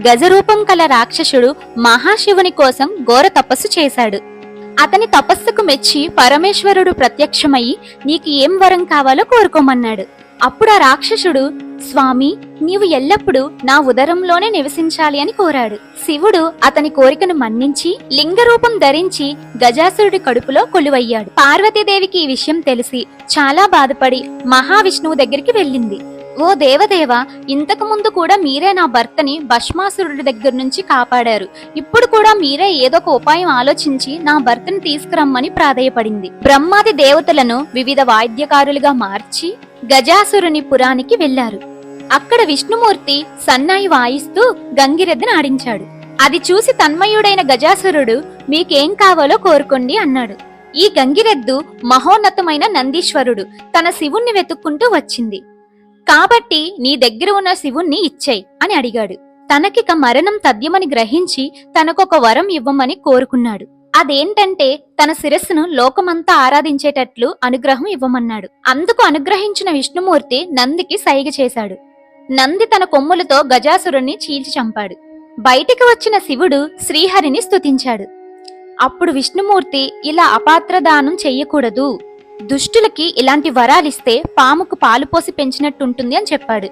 గజరూపం కల రాక్షసుడు మహాశివుని కోసం ఘోర తపస్సు చేశాడు. అతని తపస్సుకు మెచ్చి పరమేశ్వరుడు ప్రత్యక్షమయ్యి నీకు ఏం వరం కావాలో కోరుకోమన్నాడు. అప్పుడు ఆ రాక్షసుడు, స్వామి, నీవు ఎల్లప్పుడూ నా ఉదరంలోనే నివసించాలి అని కోరాడు. శివుడు అతని కోరికను మన్నించి లింగరూపం ధరించి గజాసురుడి కడుపులో కొలువయ్యాడు. పార్వతీదేవికి ఈ విషయం తెలిసి చాలా బాధపడి మహావిష్ణువు దగ్గరికి వెళ్ళింది. ఓ దేవదేవ, ఇంతకు ముందు కూడా మీరే నా భర్తని భస్మాసురుడి దగ్గర నుంచి కాపాడారు. ఇప్పుడు కూడా మీరే ఏదో ఒక ఉపాయం ఆలోచించి నా భర్తని తీసుకురమ్మని ప్రాధేయపడింది. బ్రహ్మాది దేవతలను వివిధ వాయిద్యకారులుగా మార్చి గజాసురుని పురానికి వెళ్లారు. అక్కడ విష్ణుమూర్తి సన్నాయి వాయిస్తూ గంగిరెద్దును ఆడించాడు. అది చూసి తన్మయుడైన గజాసురుడు మీకేం కావాలో కోరుకోండి అన్నాడు. ఈ గంగిరెద్దు మహోన్నతమైన నందీశ్వరుడు తన శివుణ్ణి వెతుక్కుంటూ వచ్చింది. కాబట్టి నీ దగ్గర ఉన్న శివుణ్ణి ఇచ్చేయ్ అని అడిగాడు. తనకిక మరణం తథ్యమని గ్రహించి తనకొక వరం ఇవ్వమని కోరుకున్నాడు. అదేంటంటే తన శిరస్సును లోకమంతా ఆరాధించేటట్లు అనుగ్రహం ఇవ్వమన్నాడు. అందుకు అనుగ్రహించిన విష్ణుమూర్తి నందికి సైగ చేశాడు. నంది తన కొమ్ములతో గజాసురుణ్ణి చీల్చి చంపాడు. బయటికి వచ్చిన శివుడు శ్రీహరిని స్తుతించాడు. అప్పుడు విష్ణుమూర్తి ఇలా అపాత్రదానం చెయ్యకూడదు, దుష్టులకి ఇలాంటి వరాలిస్తే పాముకు పాలు పోసి పెంచినట్టుంటుంది అని చెప్పాడు.